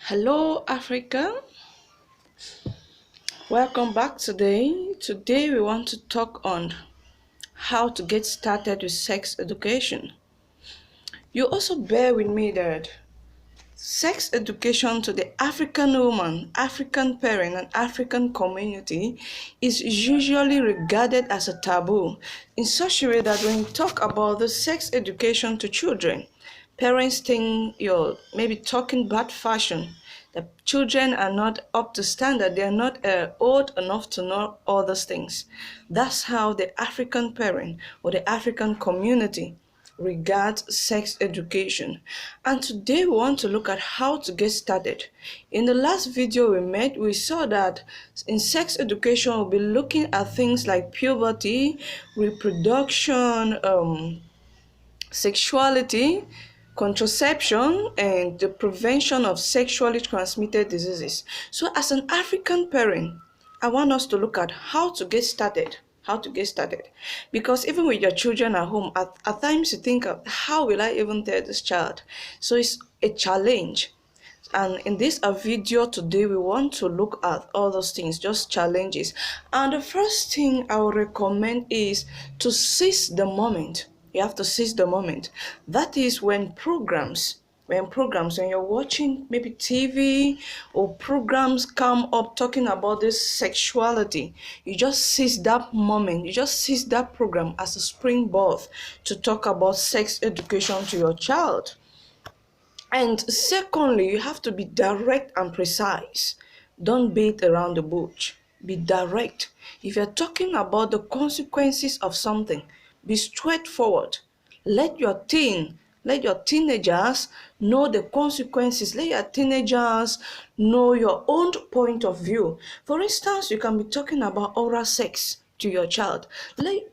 Hello, Africa. Welcome back today. Today, we want to talk on how to get started with sex education. You also bear with me that sex education to the African woman, African parent, and African community is usually regarded as a taboo in such a way that when you talk about the sex education to children, parents think you're maybe talking bad fashion. The children are not up to standard. They are not old enough to know all those things. That's how the African parent or the African community regards sex education. And today we want to look at how to get started. In the last video we made, we saw that in sex education we'll be looking at things like puberty, reproduction, sexuality, contraception, and the prevention of sexually transmitted diseases. So as an African parent, I want us to look at how to get started. Because even with your children at home, at times you think of how will I even tell this child? So it's a challenge. And in this video today, we want to look at all those things, just challenges. And the first thing I would recommend is to seize the moment. You have to seize the moment. That is when you're watching maybe TV or programs come up talking about this sexuality, you just seize that moment. You just seize that program as a springboard to talk about sex education to your child. And secondly, you have to be direct and precise. Don't beat around the bush. Be direct. If you're talking about the consequences of something, be straightforward. Let your teenagers know the consequences. Let your teenagers know your own point of view. For instance, you can be talking about oral sex to your child.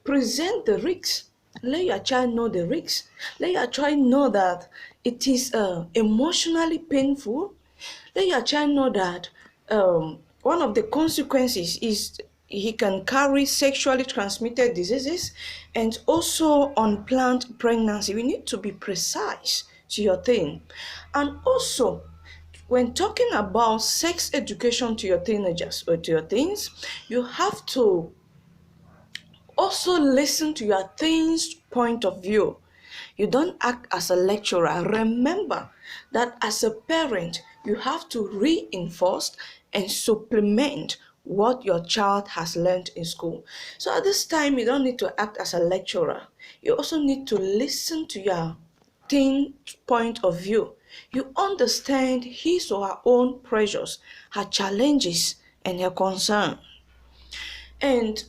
Present the risks. Let your child know the risks. Let your child know that it is emotionally painful. Let your child know that one of the consequences is he can carry sexually transmitted diseases and also unplanned pregnancy. We need to be precise to your thing. And also, when talking about sex education to your teenagers or to your teens, you have to also listen to your teen's point of view. You don't act as a lecturer. Remember that as a parent, you have to reinforce and supplement what your child has learned in school. So at this time, you don't need to act as a lecturer. You also need to listen to your teen's point of view. You understand his or her own pressures, her challenges, and her concern. And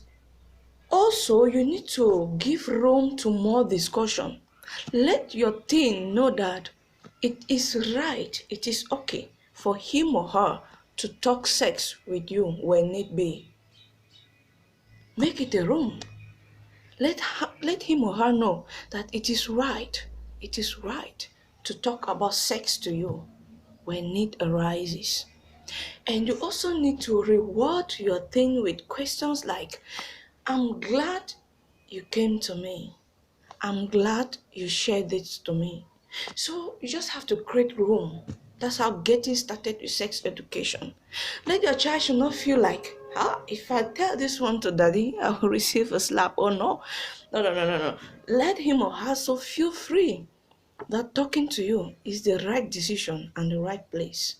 also, you need to give room to more discussion. Let your teen know that it is right, it is okay for him or her to talk sex with you when need be. Make it a room. Let him or her know that it is right to talk about sex to you when need arises. And you also need to reward your teen with questions like, I'm glad you came to me. I'm glad you shared this to me. So you just have to create room. That's how getting started with sex education. Let your child should not feel like, if I tell this one to daddy, I will receive a slap. Oh no. No. Let him or her so feel free that talking to you is the right decision and the right place.